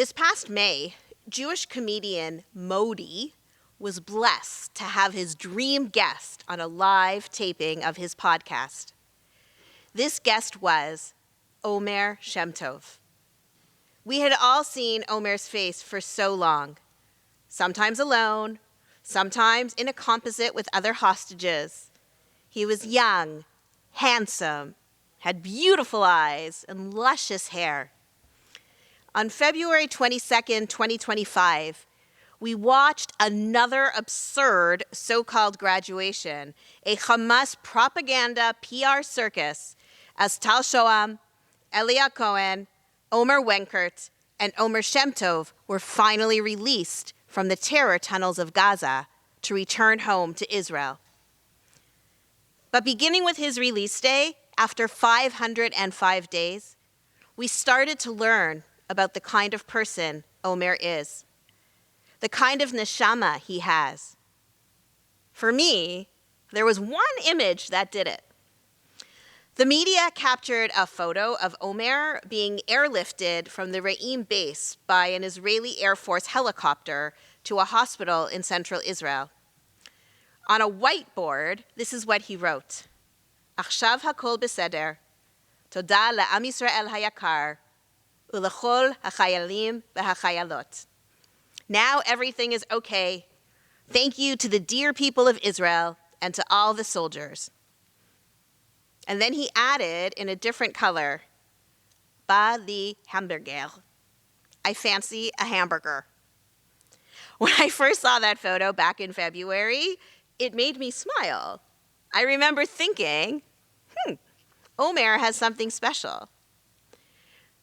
This past May, Jewish comedian Modi was blessed to have his dream guest on a live taping of his podcast. This guest was Omer Shemtov. We had all seen Omer's face for so long, sometimes alone, sometimes in a composite with other hostages. He was young, handsome, had beautiful eyes and luscious hair. On February 22nd, 2025, we watched another absurd so-called graduation, a Hamas propaganda PR circus, as Tal Shoam, Elia Cohen, Omer Wenkert, and Omer Shemtov were finally released from the terror tunnels of Gaza to return home to Israel. But beginning with his release day, after 505 days, we started to learn about the kind of person Omer is, the kind of neshama he has. For me, there was one image that did it. The media captured a photo of Omer being airlifted from the Re'im base by an Israeli Air Force helicopter to a hospital in central Israel. On a whiteboard, this is what he wrote: Achshav hakol beseder, toda la'am Yisrael hayakar, ulechol hachayalim v'hachayalot. Now everything is okay. Thank you to the dear people of Israel and to all the soldiers. And then he added in a different color, Ba li hamburger. I fancy a hamburger. When I first saw that photo back in February, it made me smile. I remember thinking, Omer has something special.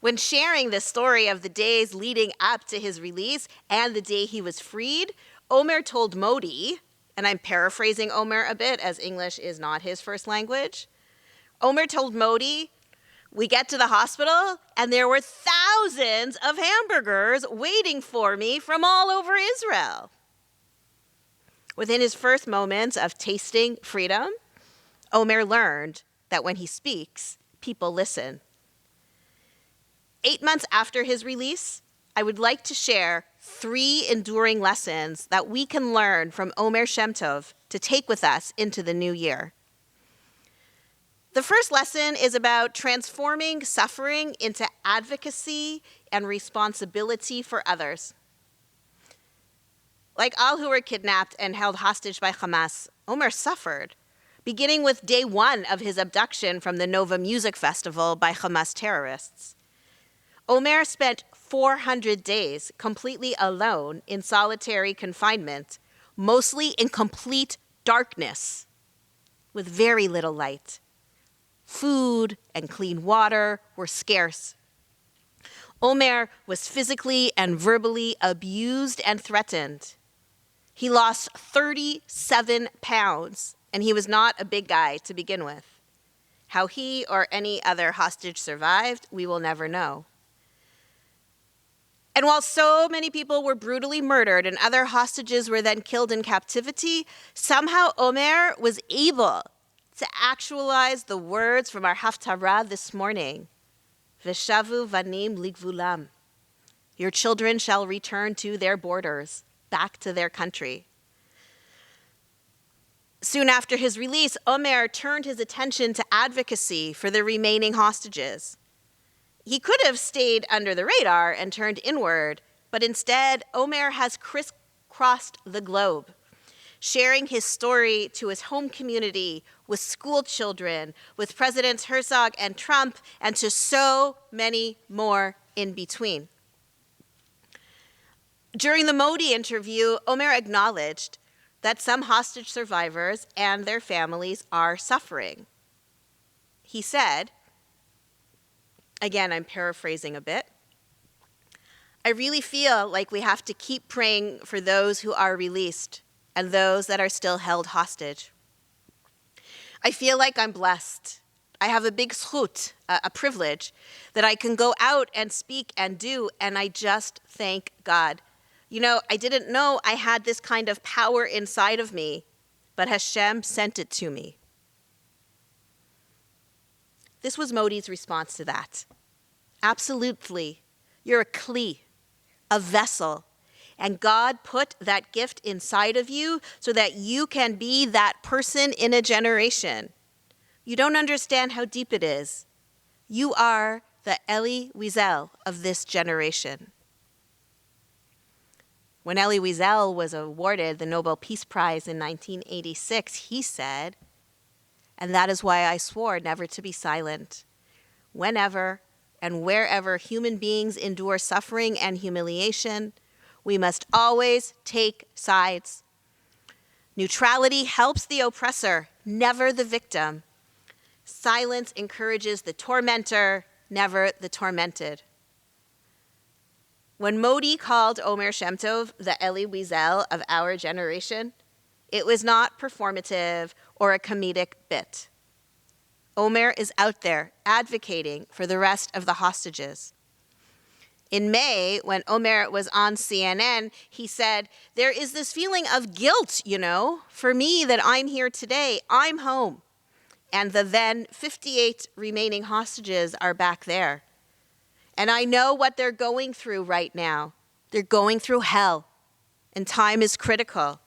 When sharing the story of the days leading up to his release and the day he was freed, Omer told Modi, and I'm paraphrasing Omer a bit as English is not his first language, Omer told Modi, we get to the hospital and there were thousands of hamburgers waiting for me from all over Israel. Within his first moments of tasting freedom, Omer learned that when he speaks, people listen. 8 months after his release, I would like to share 3 enduring lessons that we can learn from Omer Shemtov to take with us into the new year. The first lesson is about transforming suffering into advocacy and responsibility for others. Like all who were kidnapped and held hostage by Hamas, Omer suffered, beginning with day 1 of his abduction from the Nova Music Festival by Hamas terrorists. Omer spent 400 days completely alone in solitary confinement, mostly in complete darkness, with very little light. Food and clean water were scarce. Omer was physically and verbally abused and threatened. He lost 37 pounds, and he was not a big guy to begin with. How he or any other hostage survived, we will never know. And while so many people were brutally murdered and other hostages were then killed in captivity, somehow Omer was able to actualize the words from our Haftarah this morning. V'shavu vanim ligvulam. Your children shall return to their borders, back to their country. Soon after his release, Omer turned his attention to advocacy for the remaining hostages. He could have stayed under the radar and turned inward, but instead, Omer has crisscrossed the globe, sharing his story to his home community, with school children, with Presidents Herzog and Trump, and to so many more in between. During the Modi interview, Omer acknowledged that some hostage survivors and their families are suffering. He said, again, I'm paraphrasing a bit, I really feel like we have to keep praying for those who are released and those that are still held hostage. I feel like I'm blessed. I have a big zchut, a privilege, that I can go out and speak and do, and I just thank God. You know, I didn't know I had this kind of power inside of me, but Hashem sent it to me. This was Modi's response to that. Absolutely, you're a kli. a vessel. And God put that gift inside of you so that you can be that person in a generation. You don't understand how deep it is. You are the Elie Wiesel of this generation. When Elie Wiesel was awarded the Nobel Peace Prize in 1986, he said, "And that is why I swore never to be silent. Whenever and wherever human beings endure suffering and humiliation, we must always take sides. Neutrality helps the oppressor, never the victim. Silence encourages the tormentor, never the tormented." When Modi called Omer Shemtov the Elie Wiesel of our generation, it was not performative or a comedic bit. Omer is out there advocating for the rest of the hostages. In May, when Omer was on CNN, he said, "There is this feeling of guilt, for me that I'm here today. I'm home. And the then 58 remaining hostages are back there. And I know what they're going through right now. They're going through hell, and time is critical.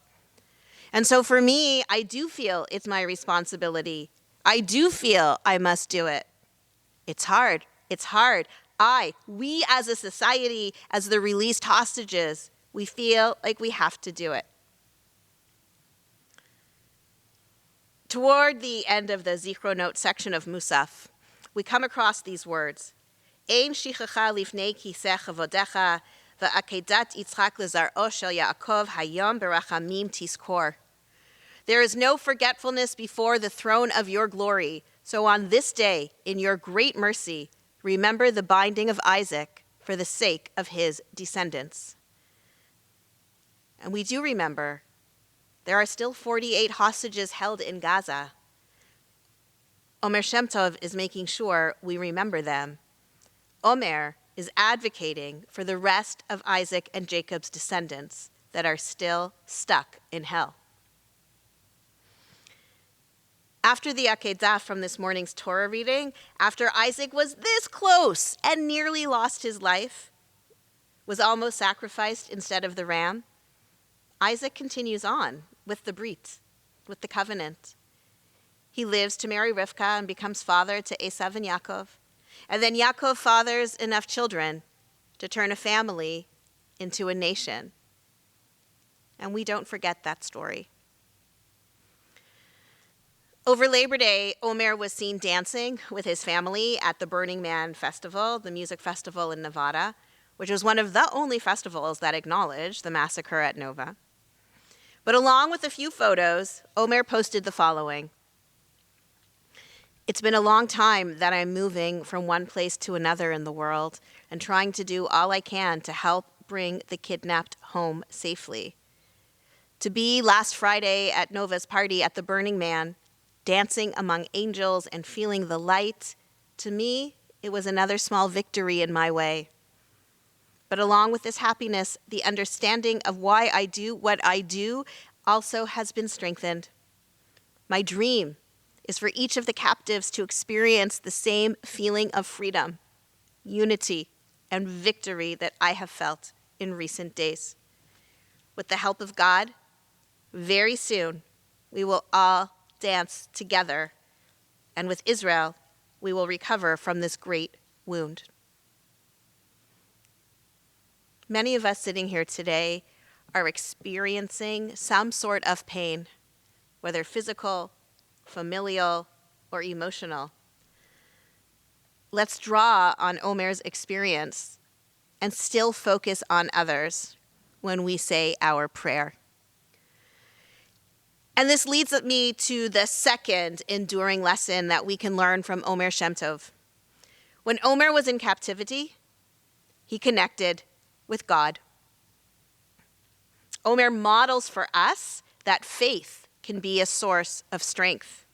And so for me, I do feel it's my responsibility. I do feel I must do it. It's hard. It's hard. We as a society, as the released hostages, we feel like we have to do it." Toward the end of the Zichronot section of Musaf, we come across these words: "Ein shichacha lifnei kisech avodecha, va'akedat Yitzchak lezar'o shel Yaakov hayom berachamim tiskor." There is no forgetfulness before the throne of your glory. So on this day, in your great mercy, remember the binding of Isaac for the sake of his descendants. And we do remember. There are still 48 hostages held in Gaza. Omer Shemtov is making sure we remember them. Omer is advocating for the rest of Isaac and Jacob's descendants that are still stuck in hell. After the Akedah from this morning's Torah reading, after Isaac was this close and nearly lost his life, was almost sacrificed instead of the ram, Isaac continues on with the brit, with the covenant. He lives to marry Rivka and becomes father to Esav and Yaakov. And then Yaakov fathers enough children to turn a family into a nation. And we don't forget that story. Over Labor Day, Omer was seen dancing with his family at the Burning Man Festival, the music festival in Nevada, which was one of the only festivals that acknowledged the massacre at Nova. But along with a few photos, Omer posted the following: "It's been a long time that I'm moving from one place to another in the world and trying to do all I can to help bring the kidnapped home safely. To be last Friday at Nova's party at the Burning Man, dancing among angels and feeling the light, to me, it was another small victory in my way. But along with this happiness, the understanding of why I do what I do also has been strengthened. My dream is for each of the captives to experience the same feeling of freedom, unity, and victory that I have felt in recent days. With the help of God, very soon, we will all dance together, and with Israel, we will recover from this great wound." Many of us sitting here today are experiencing some sort of pain, whether physical, familial, or emotional. Let's draw on Omer's experience and still focus on others when we say our prayer. And this leads me to the second enduring lesson that we can learn from Omer Shemtov. When Omer was in captivity, he connected with God. Omer models for us that faith can be a source of strength.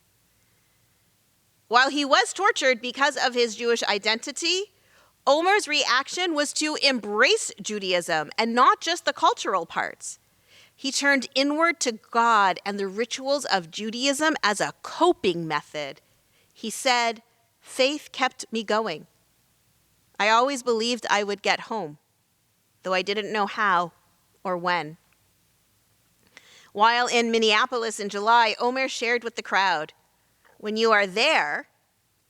While he was tortured because of his Jewish identity, Omer's reaction was to embrace Judaism and not just the cultural parts. He turned inward to God and the rituals of Judaism as a coping method. He said, "Faith kept me going. I always believed I would get home. though I didn't know how or when. While in Minneapolis in July, Omer shared with the crowd, when you are there,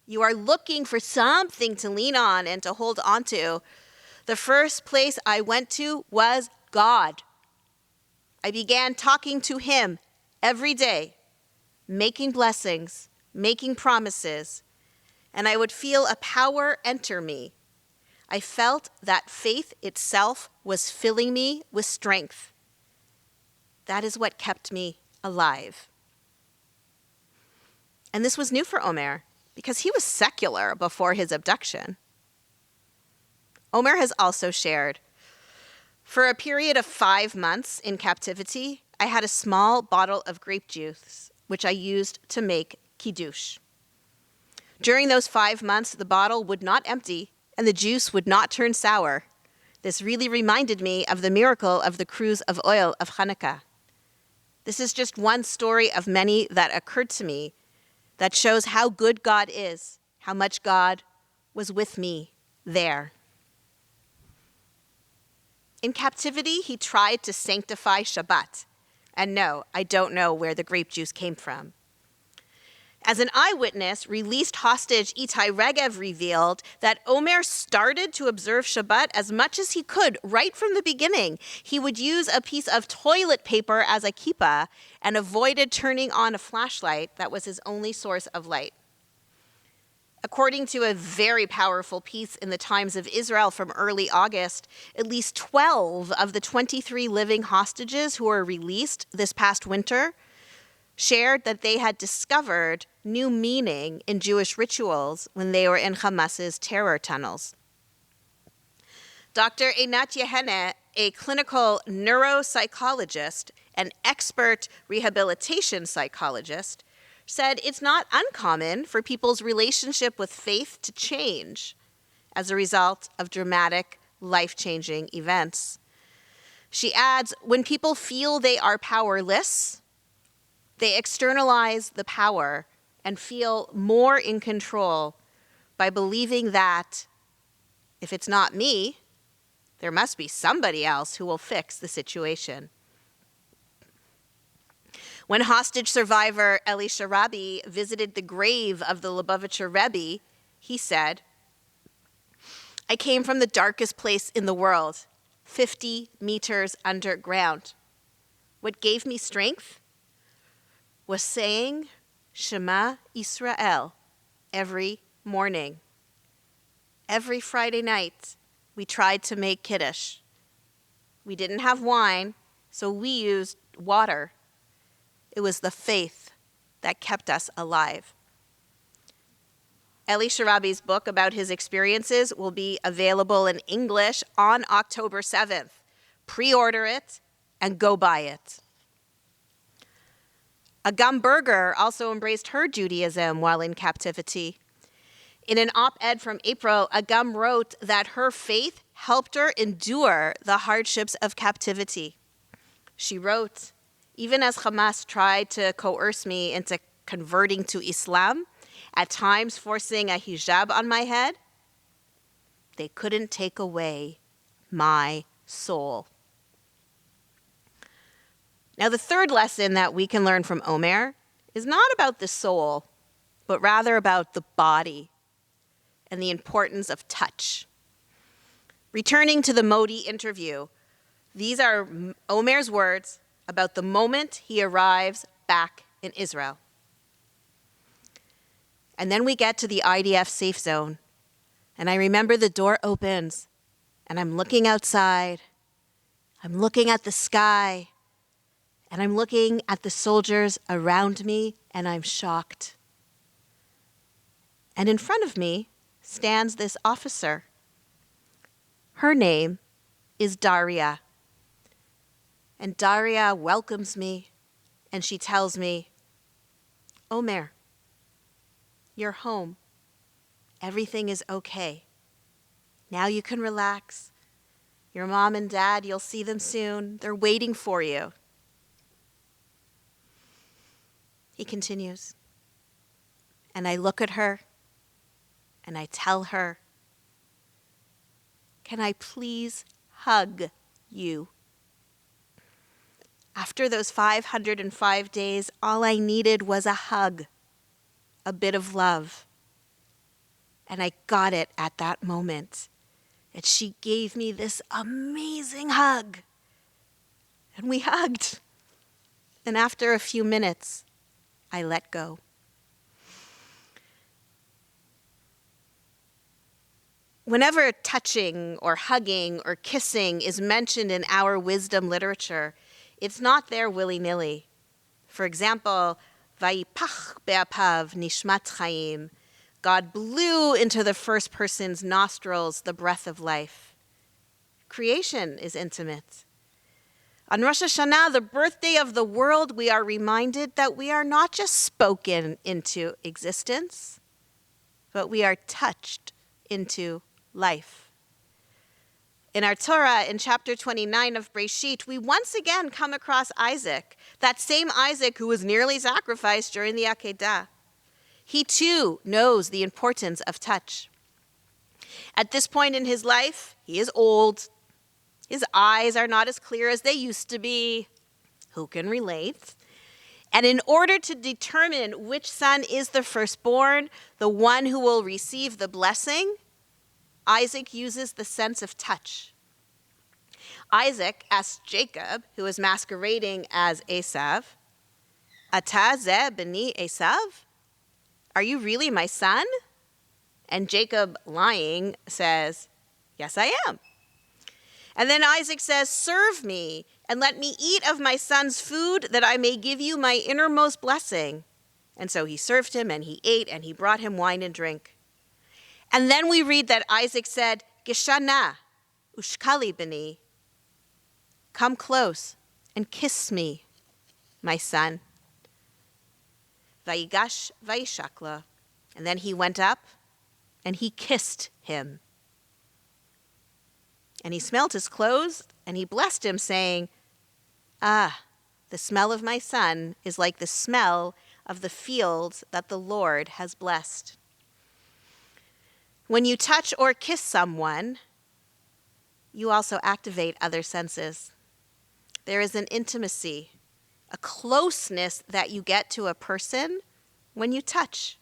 you are looking for something to lean on and to hold onto. The first place I went to was God. I began talking to him every day, making blessings, making promises, and I would feel a power enter me. I felt that faith itself was filling me with strength. That is what kept me alive. And this was new for Omer because he was secular before his abduction. Omer has also shared, for a period of 5 months in captivity, I had a small bottle of grape juice, which I used to make kiddush. During those 5 months, the bottle would not empty and the juice would not turn sour. This really reminded me of the miracle of the cruse of oil of Hanukkah. This is just one story of many that occurred to me that shows how good God is, how much God was with me there. In captivity, he tried to sanctify Shabbat. And no, I don't know where the grape juice came from. As an eyewitness, released hostage Itai Regev revealed that Omer started to observe Shabbat as much as he could right from the beginning. He would use a piece of toilet paper as a kippah and avoided turning on a flashlight that was his only source of light. According to a very powerful piece in the Times of Israel from early August, at least 12 of the 23 living hostages who were released this past winter shared that they had discovered new meaning in Jewish rituals when they were in Hamas's terror tunnels. Dr. Einat Yehene, a clinical neuropsychologist and expert rehabilitation psychologist, said it's not uncommon for people's relationship with faith to change as a result of dramatic, life-changing events. She adds, when people feel they are powerless, they externalize the power and feel more in control by believing that if it's not me, there must be somebody else who will fix the situation. When hostage survivor Elisha Rabbi visited the grave of the Lubavitcher Rebbe, he said, I came from the darkest place in the world, 50 meters underground. What gave me strength was saying Shema Israel every morning. Every Friday night, we tried to make kiddush. We didn't have wine, so we used water. It was the faith that kept us alive. Elisha Rabbi's book about his experiences will be available in English on October 7th. Pre-order it and go buy it. Agam Berger also embraced her Judaism while in captivity. In an op-ed from April, Agam wrote that her faith helped her endure the hardships of captivity. She wrote, even as Hamas tried to coerce me into converting to Islam, at times forcing a hijab on my head, they couldn't take away my soul. Now, the third lesson that we can learn from Omer is not about the soul, but rather about the body and the importance of touch. Returning to the Modi interview, these are Omer's words about the moment he arrives back in Israel. And then we get to the IDF safe zone, and I remember the door opens, and I'm looking outside, I'm looking at the sky, and I'm looking at the soldiers around me, and I'm shocked. And in front of me stands this officer. Her name is Daria. And Daria welcomes me, and she tells me, Omer, you're home. Everything is okay. Now you can relax. Your mom and dad, you'll see them soon. They're waiting for you. He continues, and I look at her, and I tell her, can I please hug you. After those 505 days, all I needed was a hug, a bit of love. And I got it at that moment. And she gave me this amazing hug. And we hugged. And after a few minutes, I let go. Whenever touching or hugging or kissing is mentioned in our wisdom literature, it's not there willy-nilly. For example, Vayipach be'apav nishmat chaim. God blew into the first person's nostrils the breath of life. Creation is intimate. On Rosh Hashanah, the birthday of the world, we are reminded that we are not just spoken into existence, but we are touched into life. In our Torah, in chapter 29 of Breshit, we once again come across Isaac, that same Isaac who was nearly sacrificed during the Akedah. He too knows the importance of touch. At this point in his life, he is old. His eyes are not as clear as they used to be. Who can relate? And in order to determine which son is the firstborn, the one who will receive the blessing, Isaac uses the sense of touch. Isaac asks Jacob, who is masquerading as Esav, Ata ze b'ni Esav? Are you really my son? And Jacob, lying, says, yes, I am. And then Isaac says, serve me and let me eat of my son's food that I may give you my innermost blessing. And so he served him and he ate and he brought him wine and drink. And then we read that Isaac said, Geshana, ushkali b'ni. Come close and kiss me, my son. Vayigash vayishakla. And then he went up and he kissed him. And he smelled his clothes and he blessed him, saying, ah, the smell of my son is like the smell of the fields that the Lord has blessed. When you touch or kiss someone, you also activate other senses. There is an intimacy, a closeness that you get to a person when you touch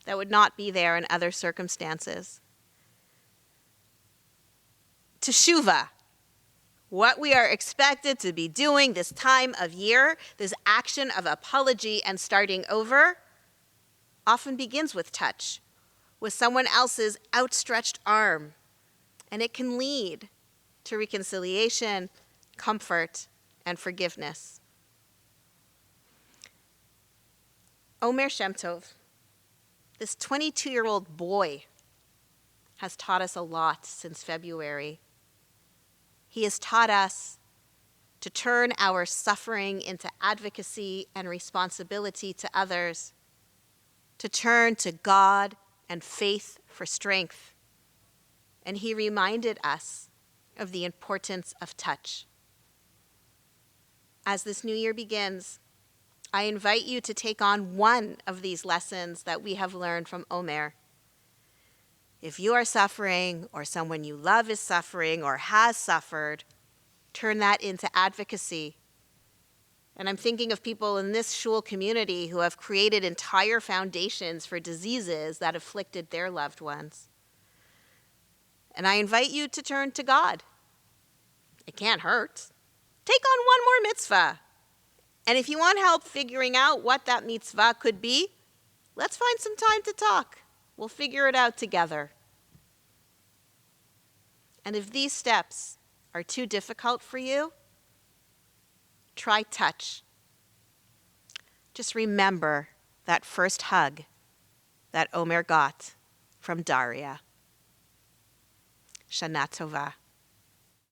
that would not be there in other circumstances. Teshuvah, what we are expected to be doing this time of year, this action of apology and starting over, often begins with touch, with someone else's outstretched arm, and it can lead to reconciliation, comfort, and forgiveness. Omer Shemtov, this 22-year-old boy, has taught us a lot since February. He has taught us to turn our suffering into advocacy and responsibility to others, to turn to God and faith for strength. And he reminded us of the importance of touch. As this new year begins, I invite you to take on one of these lessons that we have learned from Omer. If you are suffering, or someone you love is suffering or has suffered, turn that into advocacy. And I'm thinking of people in this shul community who have created entire foundations for diseases that afflicted their loved ones. And I invite you to turn to God. It can't hurt. Take on one more mitzvah. And if you want help figuring out what that mitzvah could be, let's find some time to talk. We'll figure it out together. And if these steps are too difficult for you, try touch. Just remember that first hug that Omer got from Daria. Shana Tova.